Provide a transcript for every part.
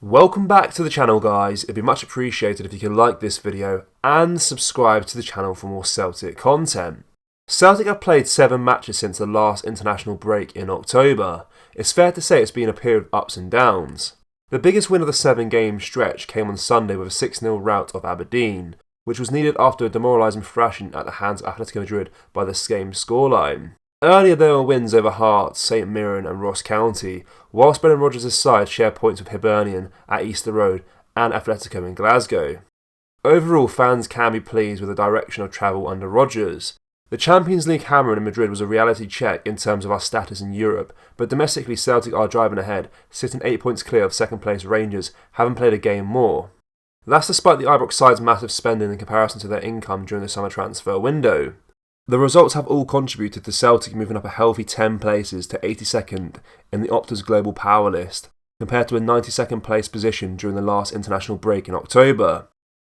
Welcome back to the channel, guys. It'd be much appreciated if you could like this video and subscribe to the channel for more Celtic content. Celtic have played 7 matches since the last international break in October. It's fair to say it's been a period of ups and downs. The biggest win of the 7-game stretch came on Sunday with a 6-0 rout of Aberdeen, which was needed after a demoralising thrashing at the hands of Atletico Madrid by the same scoreline. Earlier there were wins over Hearts, St Mirren and Ross County, whilst Brendan Rodgers' side share points with Hibernian at Easter Road and Atletico in Glasgow. Overall, fans can be pleased with the direction of travel under Rodgers. The Champions League hammer in Madrid was a reality check in terms of our status in Europe, but domestically Celtic are driving ahead, sitting 8 points clear of second place Rangers, having played a game more. That's despite the Ibrox side's massive spending in comparison to their income during the summer transfer window. The results have all contributed to Celtic moving up a healthy 10 places to 82nd in the Opta's global power list, compared to a 92nd place position during the last international break in October.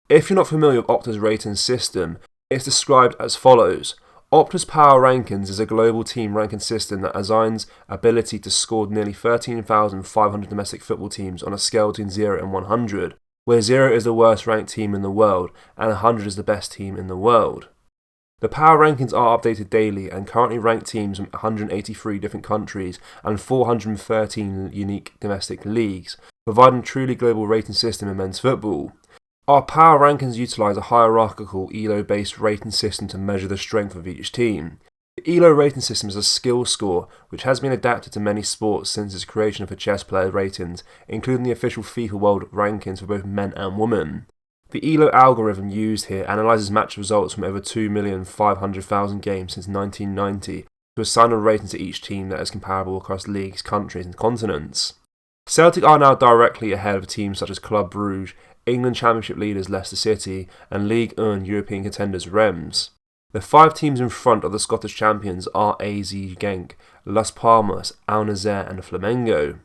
If you're not familiar with Opta's rating system, it's described as follows. Opta's Power Rankings is a global team ranking system that assigns ability to score nearly 13,500 domestic football teams on a scale between 0 and 100, where 0 is the worst ranked team in the world and 100 is the best team in the world. The power rankings are updated daily and currently rank teams from 183 different countries and 413 unique domestic leagues, providing a truly global rating system in men's football. Our power rankings utilise a hierarchical ELO-based rating system to measure the strength of each team. The ELO rating system is a skill score which has been adapted to many sports since its creation for chess player ratings, including the official FIFA World Rankings for both men and women. The ELO algorithm used here analyses match results from over 2,500,000 games since 1990 to assign a rating to each team that is comparable across leagues, countries and continents. Celtic are now directly ahead of teams such as Club Brugge, England Championship leaders Leicester City and Ligue 1 European contenders Reims. The 5 teams in front of the Scottish champions are AZ Genk, Las Palmas, Al Nassr and Flamengo.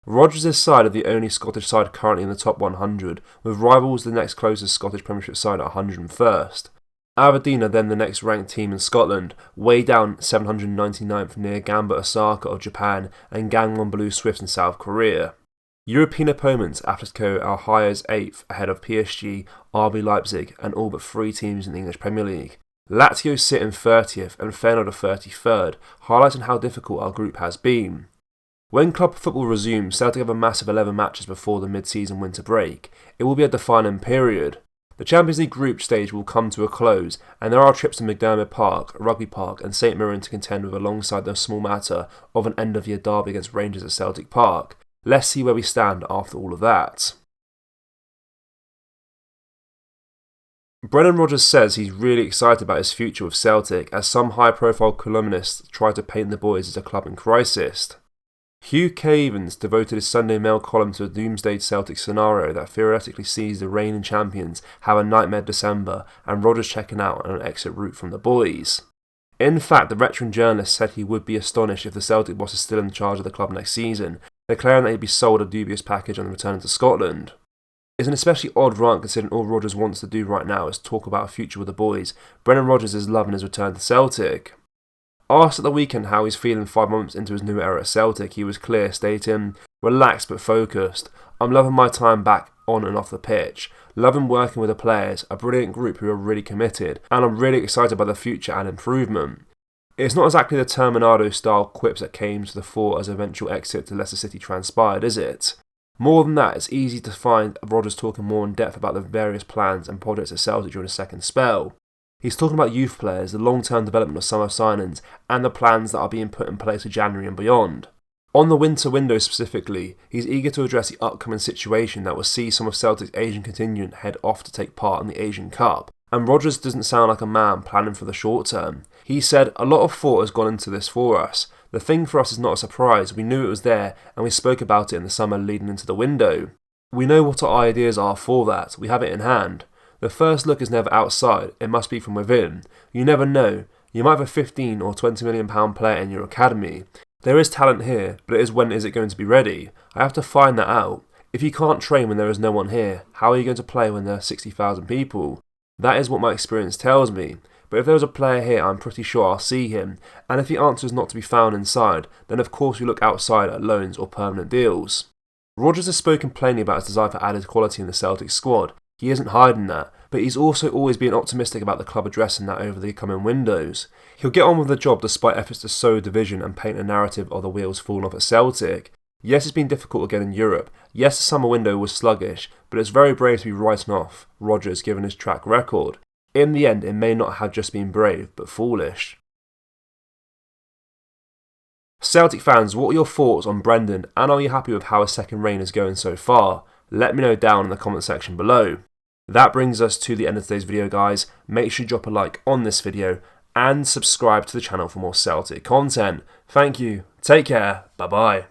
Rodgers' side are the only Scottish side currently in the top 100, with rivals the next closest Scottish Premiership side at 101st. Aberdeen are then the next ranked team in Scotland, way down 799th near Gamba Osaka of Japan and Gangwon Blue Swifts in South Korea. European opponents Atletico are high as 8th ahead of PSG, RB Leipzig and all but 3 teams in the English Premier League. Lazio sit in 30th and Feyenoord are 33rd, highlighting how difficult our group has been. When club football resumes, Celtic have a massive 11 matches before the mid-season winter break. It will be a defining period. The Champions League group stage will come to a close, and there are trips to McDermott Park, Rugby Park and St Mirren to contend with alongside the small matter of an end-of-year derby against Rangers at Celtic Park. Let's see where we stand after all of that. Brendan Rodgers says he's really excited about his future with Celtic, as some high-profile columnists try to paint the boys as a club in crisis. Hugh Cavins devoted his Sunday Mail column to a doomsday Celtic scenario that theoretically sees the reigning champions have a nightmare December and Rodgers checking out on an exit route from the boys. In fact, the veteran journalist said he would be astonished if the Celtic boss is still in charge of the club next season, declaring that he'd be sold a dubious package on returning to Scotland. It's an especially odd rant considering all Rodgers wants to do right now is talk about a future with the boys. Brendan Rodgers is loving his return to Celtic. Asked at the weekend how he's feeling 5 months into his new era at Celtic, he was clear, stating, "Relaxed but focused. I'm loving my time back on and off the pitch. Loving working with the players, a brilliant group who are really committed, and I'm really excited by the future and improvement." It's not exactly the Terminado-style quips that came to the fore as eventual exit to Leicester City transpired, is it? More than that, it's easy to find Rodgers talking more in depth about the various plans and projects at Celtic during his second spell. He's talking about youth players, the long-term development of summer signings, and the plans that are being put in place for January and beyond. On the winter window specifically, he's eager to address the upcoming situation that will see some of Celtic's Asian contingent head off to take part in the Asian Cup. And Rodgers doesn't sound like a man planning for the short term. He said, "A lot of thought has gone into this for us. The thing for us is not a surprise. We knew it was there, and we spoke about it in the summer leading into the window. We know what our ideas are for that. We have it in hand. The first look is never outside, it must be from within. You never know, you might have a £15 or £20 million player in your academy. There is talent here, but it is when is it going to be ready? I have to find that out. If you can't train when there is no one here, how are you going to play when there are 60,000 people? That is what my experience tells me. But if there is a player here, I'm pretty sure I'll see him, and if the answer is not to be found inside, then of course we look outside at loans or permanent deals." Rodgers has spoken plainly about his desire for added quality in the Celtic squad. He isn't hiding that, but he's also always been optimistic about the club addressing that over the coming windows. He'll get on with the job despite efforts to sow division and paint a narrative of the wheels falling off at Celtic. Yes, it's been difficult again in Europe. Yes, the summer window was sluggish, but it's very brave to be writing off Rodgers given his track record. In the end, it may not have just been brave, but foolish. Celtic fans, what are your thoughts on Brendan, and are you happy with how his second reign is going so far? Let me know down in the comment section below. That brings us to the end of today's video, guys. Make sure you drop a like on this video and subscribe to the channel for more Celtic content. Thank you, take care, bye bye.